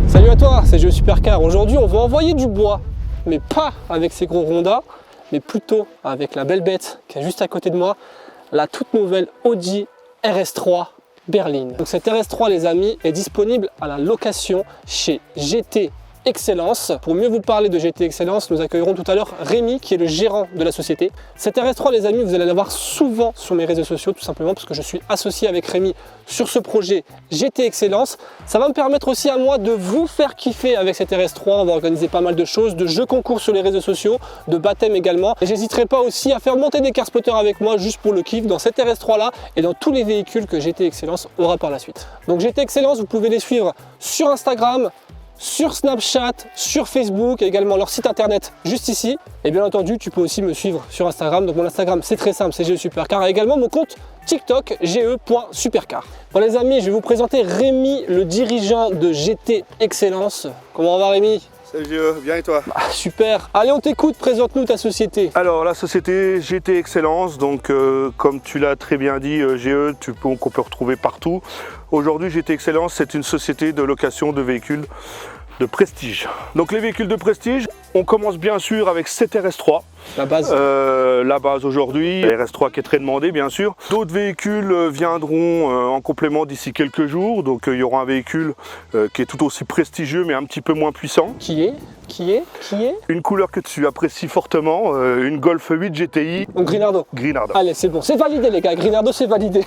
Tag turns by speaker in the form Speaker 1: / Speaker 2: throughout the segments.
Speaker 1: Salut à toi, c'est Géo Supercar. Aujourd'hui, on va envoyer du bois, mais pas avec ces gros rondins, mais plutôt avec la belle bête qui est juste à côté de moi, la toute nouvelle Audi RS3 berline. Donc cette RS3, les amis, est disponible à la location chez GT Excellence. Pour mieux vous parler de GT Excellence, nous accueillerons tout à l'heure Rémi, qui est le gérant de la société. Cette RS3, les amis, vous allez la voir souvent sur mes réseaux sociaux, tout simplement parce que je suis associé avec Rémi sur ce projet GT Excellence. Ça va me permettre aussi à moi de vous faire kiffer avec cette RS3. On va organiser pas mal de choses, de jeux concours sur les réseaux sociaux, de baptême également. Et j'hésiterai pas aussi à faire monter des car spotters avec moi juste pour le kiff dans cette RS3 là et dans tous les véhicules que GT Excellence aura par la suite. Donc GT Excellence, vous pouvez les suivre sur Instagram, sur Snapchat, sur Facebook, et également leur site internet juste ici. Et bien entendu, tu peux aussi me suivre sur Instagram. Donc mon Instagram, c'est très simple, c'est Géo Supercar. Et également mon compte TikTok, ge.supercar. Bon les amis, je vais vous présenter Rémi, le dirigeant de GT Excellence. Comment va Rémi?
Speaker 2: Salut Géo, bien et toi?
Speaker 1: Super. Allez, on t'écoute, présente-nous ta société.
Speaker 2: Alors la société GT Excellence, donc comme tu l'as très bien dit Géo, qu'on peut retrouver partout. Aujourd'hui GT Excellence, c'est une société de location de véhicules de prestige. Donc les véhicules de prestige, on commence bien sûr avec cette RS3.
Speaker 1: La base.
Speaker 2: La base aujourd'hui, la RS3 qui est très demandée bien sûr. D'autres véhicules viendront en complément d'ici quelques jours. Donc il y aura un véhicule qui est tout aussi prestigieux mais un petit peu moins puissant.
Speaker 1: Qui est
Speaker 2: Une couleur que tu apprécies fortement, une Golf 8 GTI.
Speaker 1: Donc Grinardo.
Speaker 2: Grinardo.
Speaker 1: Allez, c'est bon, c'est validé les gars, Grinardo c'est validé.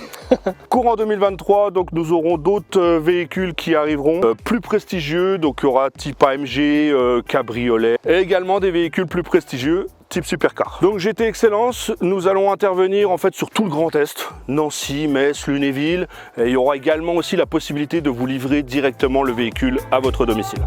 Speaker 2: Courant 2023, donc nous aurons d'autres véhicules qui arriveront plus prestigieux. Donc il y aura type AMG, cabriolet et également des véhicules plus prestigieux type supercar. Donc GT Excellence, nous allons intervenir en fait sur tout le Grand Est, Nancy, Metz, Lunéville. Et il y aura également aussi la possibilité de vous livrer directement le véhicule à votre domicile.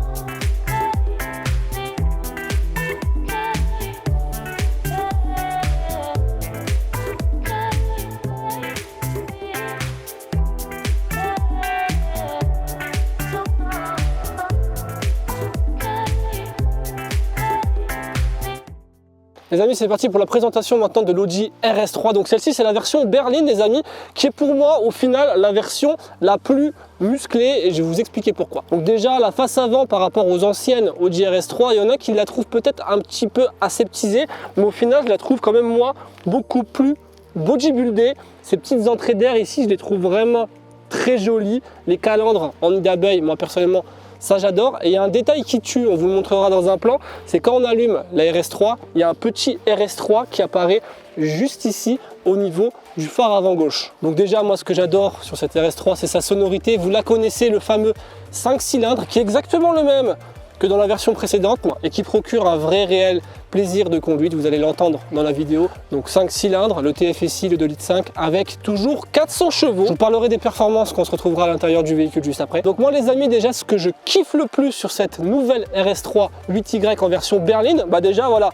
Speaker 1: Les amis, c'est parti pour la présentation maintenant de l'Audi RS3. Donc celle-ci, c'est la version berline, les amis, qui est pour moi, au final, la version la plus musclée. Et je vais vous expliquer pourquoi. Donc déjà, la face avant par rapport aux anciennes Audi RS3, il y en a qui la trouvent peut-être un petit peu aseptisée. Mais au final, je la trouve quand même, moi, beaucoup plus bodybuildée. Ces petites entrées d'air ici, je les trouve vraiment très jolies. Les calandres en nid d'abeille, moi, personnellement, ça j'adore. Et il y a un détail qui tue, on vous le montrera dans un plan, c'est quand on allume la RS3, il y a un petit RS3 qui apparaît juste ici au niveau du phare avant gauche. Donc déjà moi ce que j'adore sur cette RS3 c'est sa sonorité, vous la connaissez, le fameux 5 cylindres qui est exactement le même que dans la version précédente et qui procure un vrai réel plaisir de conduite, vous allez l'entendre dans la vidéo. Donc 5 cylindres, le TFSI, le 2,5 litres avec toujours 400 chevaux. Je vous parlerai des performances qu'on se retrouvera à l'intérieur du véhicule juste après. Donc moi les amis, déjà ce que je kiffe le plus sur cette nouvelle RS3 8Y en version berline, bah déjà voilà,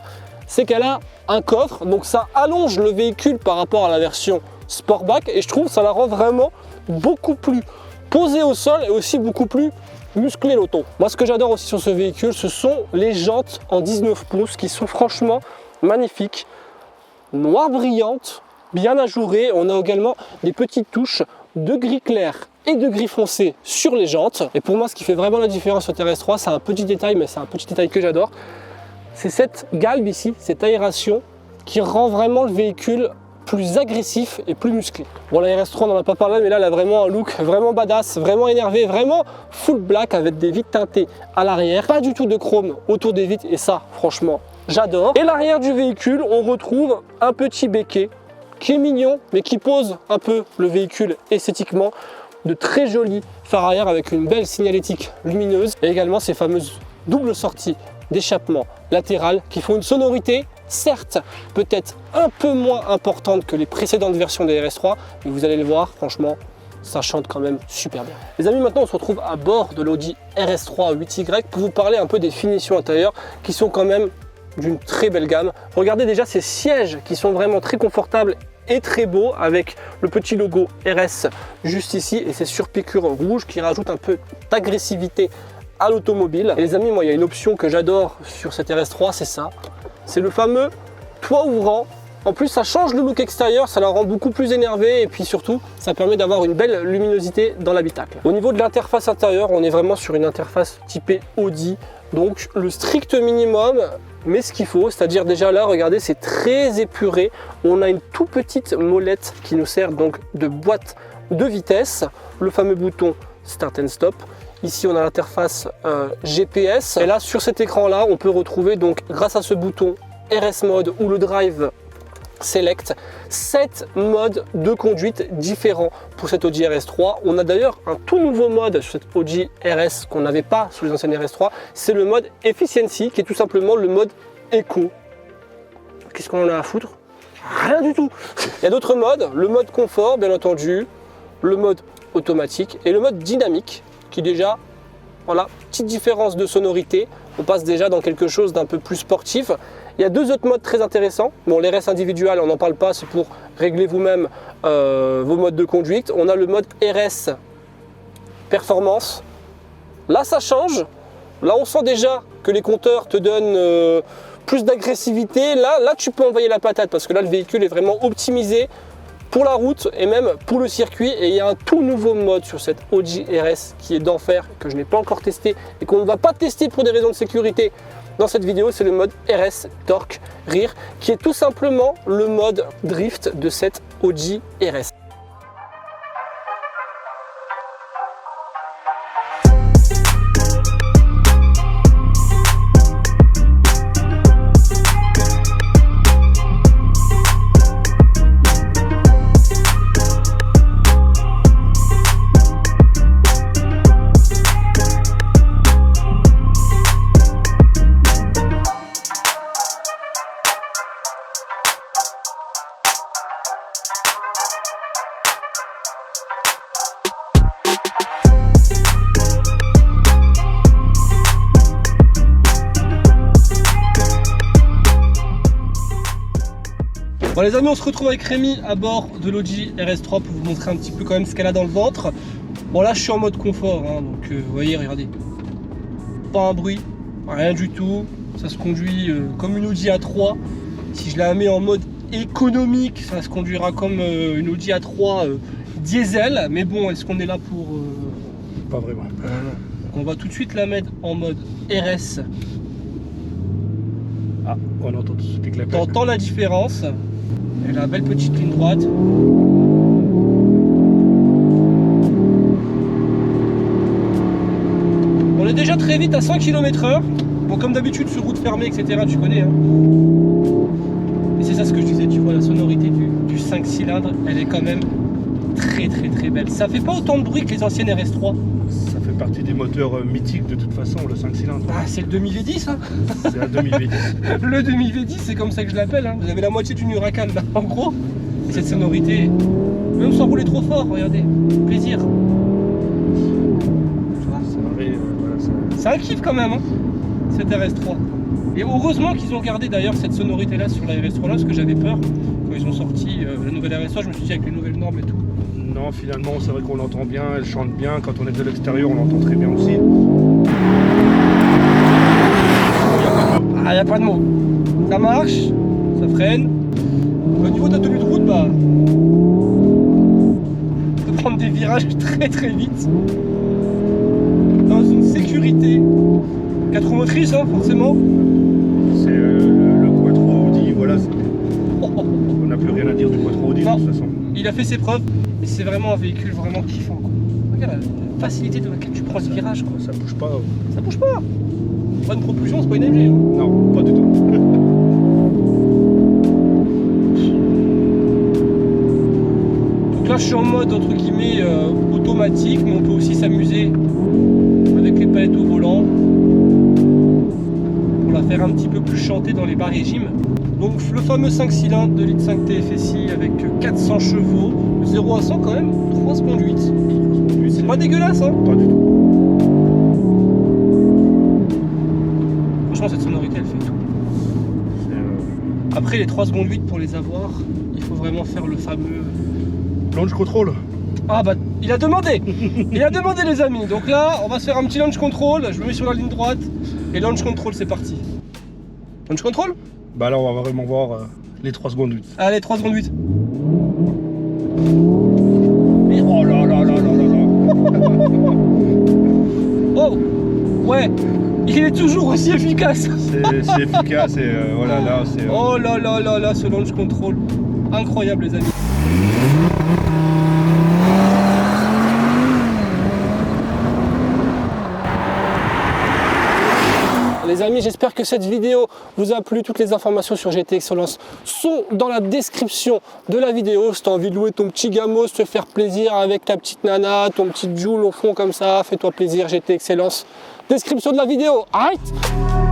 Speaker 1: c'est qu'elle a un coffre, donc ça allonge le véhicule par rapport à la version Sportback et je trouve que ça la rend vraiment beaucoup plus posée au sol et aussi beaucoup plus musclé l'auto. Moi ce que j'adore aussi sur ce véhicule, ce sont les jantes en 19 pouces qui sont franchement magnifiques, noires brillantes, bien ajourées. On a également des petites touches de gris clair et de gris foncé sur les jantes. Et pour moi ce qui fait vraiment la différence sur RS3, c'est un petit détail, mais c'est un petit détail que j'adore, c'est cette galbe ici, cette aération qui rend vraiment le véhicule plus agressif et plus musclé. Bon la RS3 on n'en a pas parlé, mais là elle a vraiment un look vraiment badass, vraiment énervé, vraiment full black avec des vitres teintées à l'arrière, pas du tout de chrome autour des vitres et ça franchement j'adore. Et l'arrière du véhicule on retrouve un petit béquet qui est mignon mais qui pose un peu le véhicule esthétiquement, de très jolis phares arrière avec une belle signalétique lumineuse et également ces fameuses doubles sorties d'échappement latéral qui font une sonorité certes peut-être un peu moins importante que les précédentes versions des RS3, mais vous allez le voir, franchement ça chante quand même super bien. Les amis, maintenant on se retrouve à bord de l'Audi RS3 8Y pour vous parler un peu des finitions intérieures qui sont quand même d'une très belle gamme. Regardez déjà ces sièges qui sont vraiment très confortables et très beaux avec le petit logo RS juste ici et ces surpiqûres rouges qui rajoutent un peu d'agressivité à l'automobile. Et les amis, moi il y a une option que j'adore sur cette RS3, c'est ça. C'est le fameux toit ouvrant. En plus, ça change le look extérieur, ça la rend beaucoup plus énervée et puis surtout, ça permet d'avoir une belle luminosité dans l'habitacle. Au niveau de l'interface intérieure, on est vraiment sur une interface typée Audi, donc le strict minimum, mais ce qu'il faut, c'est-à-dire déjà là, regardez, c'est très épuré. On a une toute petite molette qui nous sert donc de boîte de vitesse, le fameux bouton Start and Stop. Ici, on a l'interface GPS. Et là, sur cet écran-là, on peut retrouver donc, grâce à ce bouton RS Mode ou le Drive Select, 7 modes de conduite différents pour cette Audi RS3. On a d'ailleurs un tout nouveau mode sur cette Audi RS qu'on n'avait pas sur les anciennes RS3. C'est le mode Efficiency, qui est tout simplement le mode Eco. Qu'est-ce qu'on en a à foutre? Rien du tout. Il y a d'autres modes, le mode confort, bien entendu, le mode automatique et le mode dynamique, qui déjà, voilà, petite différence de sonorité. On passe déjà dans quelque chose d'un peu plus sportif. Il y a deux autres modes très intéressants. Bon, les RS individuels, on n'en parle pas, c'est pour régler vous-même vos modes de conduite. On a le mode RS Performance. Là, ça change. Là, on sent déjà que les compteurs te donnent plus d'agressivité. Là, tu peux envoyer la patate parce que là, le véhicule est vraiment optimisé pour la route et même pour le circuit. Et il y a un tout nouveau mode sur cette Audi RS qui est d'enfer, que je n'ai pas encore testé et qu'on ne va pas tester pour des raisons de sécurité. Dans cette vidéo, c'est le mode RS Torque Rear, qui est tout simplement le mode drift de cette Audi RS. Bon les amis, on se retrouve avec Rémi à bord de l'Audi RS3 pour vous montrer un petit peu quand même ce qu'elle a dans le ventre. Bon là je suis en mode confort, hein, donc vous voyez, regardez, pas un bruit, rien du tout, ça se conduit comme une Audi A3. Si je la mets en mode économique, ça se conduira comme une Audi A3 diesel, mais bon, est-ce qu'on est là pour...
Speaker 2: Pas vraiment.
Speaker 1: Donc on va tout de suite la mettre en mode RS.
Speaker 2: Ah, on entend tout ce qui
Speaker 1: T'entends la différence. Elle a une belle petite ligne droite. On est déjà très vite à 100 km/h. Bon, comme d'habitude sur route fermée, etc. Tu connais. Hein. Et c'est ça ce que je disais, tu vois, la sonorité du 5 cylindres, elle est quand même très belle. Ça fait pas autant de bruit que les anciennes RS3.
Speaker 2: Ça fait partie des moteurs mythiques de toute façon, le 5 cylindres.
Speaker 1: Ah, c'est le 2000 V10 hein.
Speaker 2: C'est un 2000 V10.
Speaker 1: Le 2000 V10, c'est comme ça que je l'appelle. Hein. Vous avez la moitié d'une Huracan là, en gros. Et cette sonorité, même sans rouler trop fort, regardez, plaisir. C'est un kiff quand même, hein, cette RS3. Et heureusement qu'ils ont gardé d'ailleurs cette sonorité là sur la RS3 là, parce que j'avais peur quand ils ont sorti la nouvelle RS3. Je me suis dit avec les nouvelles normes et tout.
Speaker 2: Non, finalement, c'est vrai qu'on l'entend bien, elle chante bien. Quand on est de l'extérieur, on l'entend très bien aussi.
Speaker 1: Ah, il n'y a pas de mots. Ça marche, ça freine. Au niveau de la tenue de route, bah, on peut prendre des virages très vite. Dans une sécurité. 4 roues motrices, hein, forcément.
Speaker 2: C'est le Quattro Audi, voilà. On n'a plus rien à dire du Quattro Audi de toute façon.
Speaker 1: Il a fait ses preuves. Et c'est vraiment un véhicule vraiment kiffant, quoi. Regarde la facilité de laquelle tu prends le virage, quoi.
Speaker 2: Ça bouge pas.
Speaker 1: Ça bouge pas. Pas de propulsion, c'est pas une AMG. Hein.
Speaker 2: Non, pas du tout.
Speaker 1: Donc là, je suis en mode entre guillemets automatique, mais on peut aussi s'amuser avec les palettes au volant pour la faire un petit peu plus chanter dans les bas régimes. Donc le fameux 5 cylindres de litre 5 TFSI avec 400 chevaux, 0 à 100 quand même, 3 secondes 8. C'est pas dégueulasse, hein.
Speaker 2: Pas du tout.
Speaker 1: Franchement, cette sonorité, elle fait tout. Après, les 3 secondes 8 pour les avoir, il faut vraiment faire le fameux...
Speaker 2: Launch control.
Speaker 1: Ah bah, il a demandé. Il a demandé, les amis. Donc là, on va se faire un petit launch control. Je me mets sur la ligne droite. Et launch control, c'est parti. Launch control?
Speaker 2: Bah là, on va vraiment voir les 3 secondes 8.
Speaker 1: Allez, 3 secondes 8.
Speaker 2: Oh là là là là là là.
Speaker 1: Oh, ouais. Il est toujours aussi efficace.
Speaker 2: C'est efficace et voilà, là, c'est...
Speaker 1: Oh là là là là, ce launch control. Incroyable, les amis. Les amis, j'espère que cette vidéo vous a plu. Toutes les informations sur GT Excellence sont dans la description de la vidéo. Si tu as envie de louer ton petit gamos, te faire plaisir avec ta petite nana, ton petit Joule au fond comme ça, fais-toi plaisir, GT Excellence. Description de la vidéo. Arrête!